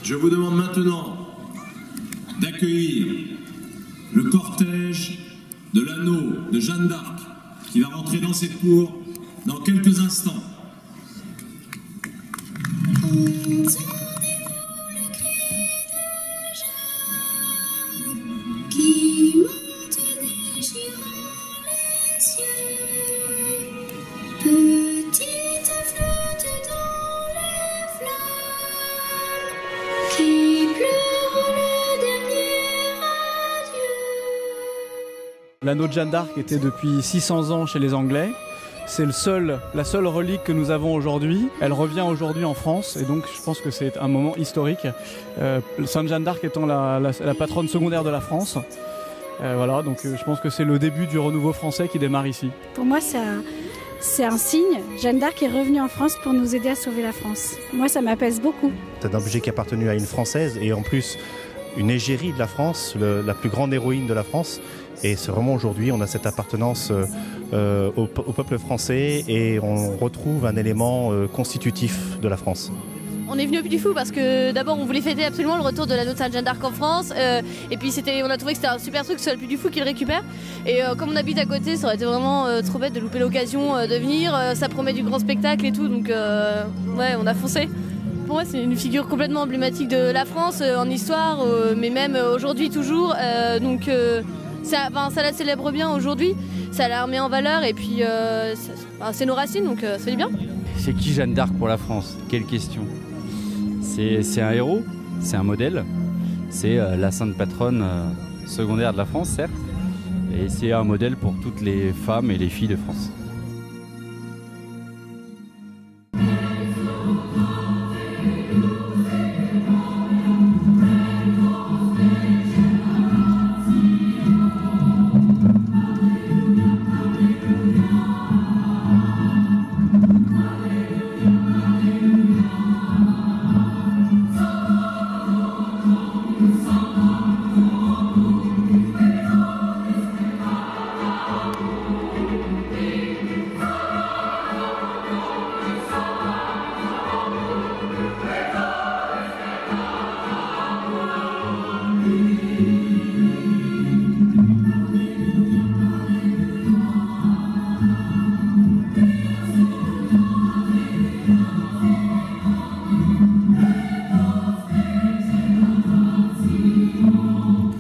Je vous demande maintenant d'accueillir le cortège de l'anneau de Jeanne d'Arc qui va rentrer dans cette cour dans quelques instants. L'anneau de Jeanne d'Arc était depuis 600 ans chez les Anglais. C'est la seule relique que nous avons aujourd'hui. Elle revient aujourd'hui en France et donc je pense que c'est un moment historique. Sainte Jeanne d'Arc étant la patronne secondaire de la France. Voilà, donc je pense que c'est le début du renouveau français qui démarre ici. Pour moi, c'est un signe. Jeanne d'Arc est revenue en France pour nous aider à sauver la France. Moi, ça m'apaise beaucoup. C'est un objet qui a appartenu à une Française et en plus une égérie de la France, la plus grande héroïne de la France. Et c'est vraiment aujourd'hui, on a cette appartenance au peuple français et on retrouve un élément constitutif de la France. On est venu au Puy du Fou parce que d'abord on voulait fêter absolument le retour de l'anneau de Sainte Jeanne d'Arc en France et puis on a trouvé que c'était un super truc que ce soit le Puy du Fou qui le récupère et comme on habite à côté ça aurait été vraiment trop bête de louper l'occasion de venir, ça promet du grand spectacle et tout donc ouais on a foncé. Pour moi c'est une figure complètement emblématique de la France en histoire mais même aujourd'hui toujours donc ça la célèbre bien aujourd'hui, ça la remet en valeur et puis c'est nos racines donc ça fait bien. C'est qui Jeanne d'Arc pour la France? Quelle question. C'est un héros, c'est un modèle, c'est la sainte patronne secondaire de la France, certes, et c'est un modèle pour toutes les femmes et les filles de France.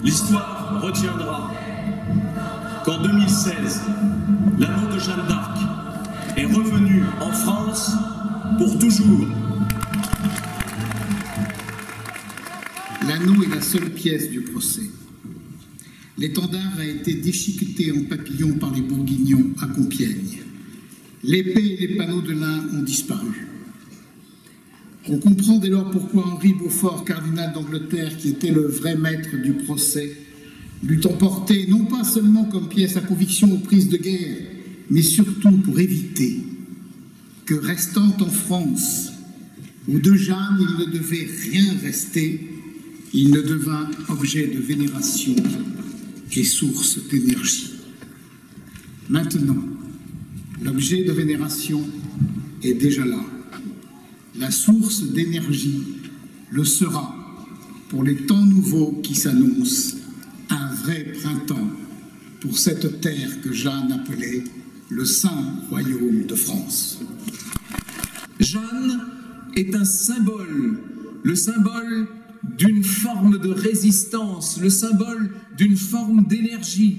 L'histoire retiendra qu'en 2016, l'anneau de Jeanne d'Arc est revenu en France pour toujours. L'anneau est la seule pièce du procès. L'étendard a été déchiqueté en papillon par les Bourguignons à Compiègne. L'épée et les panneaux de lin ont disparu. On comprend dès lors pourquoi Henri Beaufort, cardinal d'Angleterre, qui était le vrai maître du procès, l'eût emporté non pas seulement comme pièce à conviction aux prises de guerre, mais surtout pour éviter que, restant en France, où de Jeanne il ne devait rien rester, il ne devint objet de vénération et source d'énergie. Maintenant, l'objet de vénération est déjà là. La source d'énergie le sera pour les temps nouveaux qui s'annoncent, un vrai printemps pour cette terre que Jeanne appelait le Saint Royaume de France. Jeanne est un symbole, le symbole d'une forme de résistance, le symbole d'une forme d'énergie.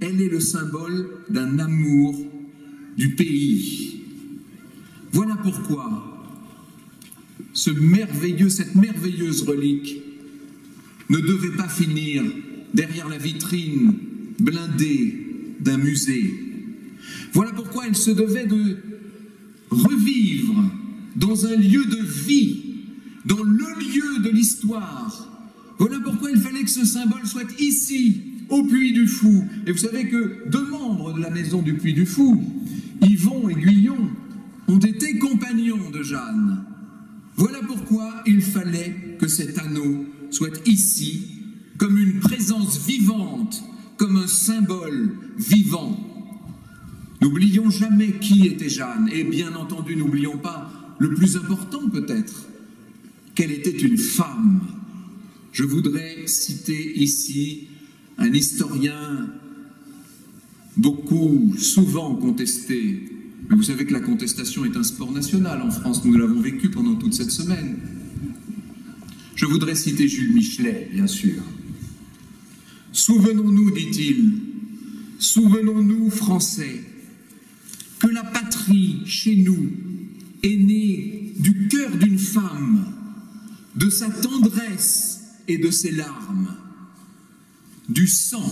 Elle est le symbole d'un amour du pays. Voilà pourquoi cette merveilleuse relique ne devait pas finir derrière la vitrine blindée d'un musée. Voilà pourquoi elle se devait de revivre dans un lieu de vie, dans le lieu de l'histoire. Voilà pourquoi il fallait que ce symbole soit ici, au Puy du Fou. Et vous savez que 2 membres de la maison du Puy du Fou, Yvon et Guyon, ont été compagnons de Jeanne. Voilà pourquoi il fallait que cet anneau soit ici, comme une présence vivante, comme un symbole vivant. N'oublions jamais qui était Jeanne, et bien entendu n'oublions pas le plus important peut-être, qu'elle était une femme. Je voudrais citer ici un historien souvent contesté. Mais vous savez que la contestation est un sport national en France, nous l'avons vécu pendant toute cette semaine. Je voudrais citer Jules Michelet, bien sûr. Souvenons-nous, dit-il, souvenons-nous, Français, que la patrie, chez nous, est née du cœur d'une femme, de sa tendresse et de ses larmes, du sang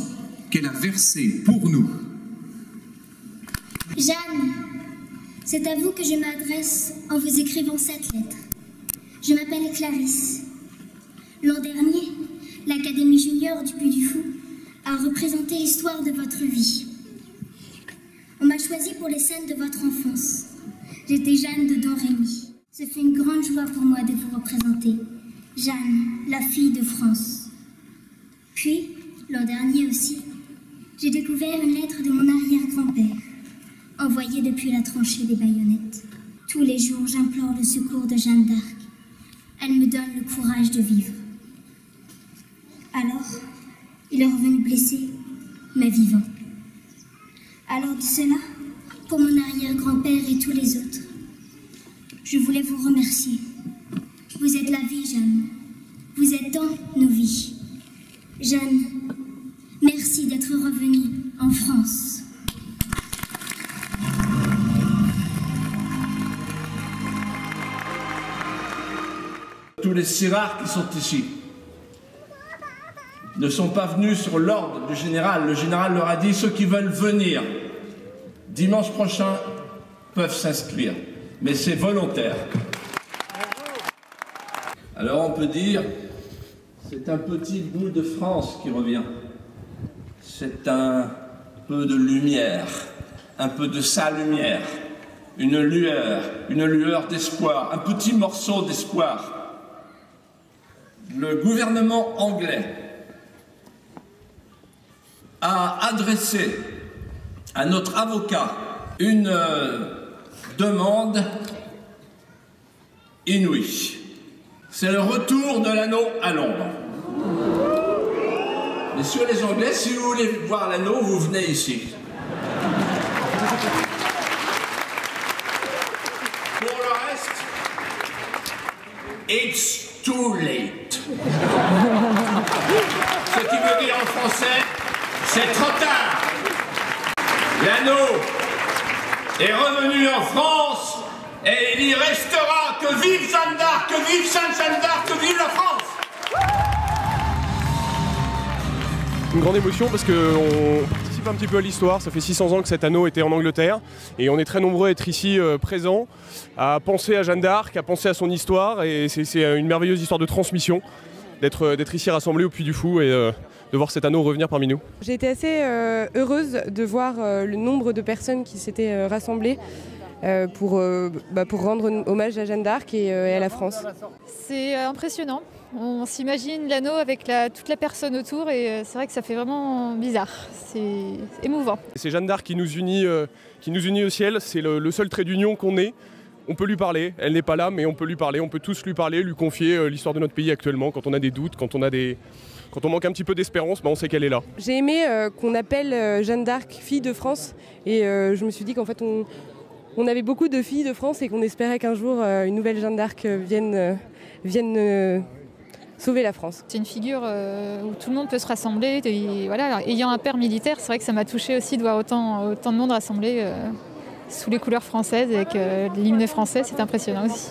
qu'elle a versé pour nous. Jeanne, c'est à vous que je m'adresse en vous écrivant cette lettre. Je m'appelle Clarisse. L'an dernier, l'Académie junior du Puy du Fou a représenté l'histoire de votre vie. On m'a choisi pour les scènes de votre enfance. J'étais Jeanne de Domrémy. Ce fut une grande joie pour moi de vous représenter. Jeanne, la fille de France. Puis, l'an dernier aussi, j'ai découvert une lettre de mon arrière-grand-père, envoyée depuis la tranchée des baïonnettes. Tous les jours, j'implore le secours de Jeanne d'Arc. Elle me donne le courage de vivre. Alors, il est revenu blessé, mais vivant. Alors de cela, pour mon arrière-grand-père et tous les autres, je voulais vous remercier. Vous êtes la vie, Jeanne. Vous êtes dans nos vies. Jeanne, merci d'être revenue en France. Tous les sirards qui sont ici ne sont pas venus sur l'ordre du général. Le général leur a dit, ceux qui veulent venir dimanche prochain peuvent s'inscrire, mais c'est volontaire. Alors on peut dire, c'est un petit bout de France qui revient. C'est un peu de lumière, un peu de sa lumière, une lueur d'espoir, un petit morceau d'espoir. Le gouvernement anglais a adressé à notre avocat une demande inouïe. C'est le retour de l'anneau à Londres. Messieurs les Anglais, si vous voulez voir l'anneau, vous venez ici. Pour le reste, it's too late. Ce qui veut dire en français, c'est trop tard. L'anneau est revenu en France et il y restera. Que vive Jeanne d'Arc, que vive Sainte Jeanne d'Arc, que vive la France! Une grande émotion parce qu'on participe un petit peu à l'histoire. Ça fait 600 ans que cet anneau était en Angleterre et on est très nombreux à être ici présents, à penser à Jeanne d'Arc, à penser à son histoire, et c'est une merveilleuse histoire de transmission d'être ici rassemblés au Puy du Fou et de voir cet anneau revenir parmi nous. J'ai été assez heureuse de voir le nombre de personnes qui s'étaient rassemblées pour rendre hommage à Jeanne d'Arc et à la France. C'est impressionnant. On s'imagine l'anneau avec toute la personne autour et c'est vrai que ça fait vraiment bizarre. C'est émouvant. C'est Jeanne d'Arc qui nous unit au ciel. C'est le seul trait d'union qu'on ait. On peut lui parler. Elle n'est pas là, mais on peut lui parler. On peut tous lui parler, lui confier l'histoire de notre pays actuellement. Quand on a des doutes, quand on manque un petit peu d'espérance, on sait qu'elle est là. J'ai aimé qu'on appelle Jeanne d'Arc fille de France et je me suis dit qu'en fait on avait beaucoup de filles de France et qu'on espérait qu'un jour une nouvelle Jeanne d'Arc vienne sauver la France. C'est une figure où tout le monde peut se rassembler. Et voilà, ayant un père militaire, c'est vrai que ça m'a touchée aussi de voir autant de monde rassemblé sous les couleurs françaises avec l'hymne français. C'est impressionnant aussi.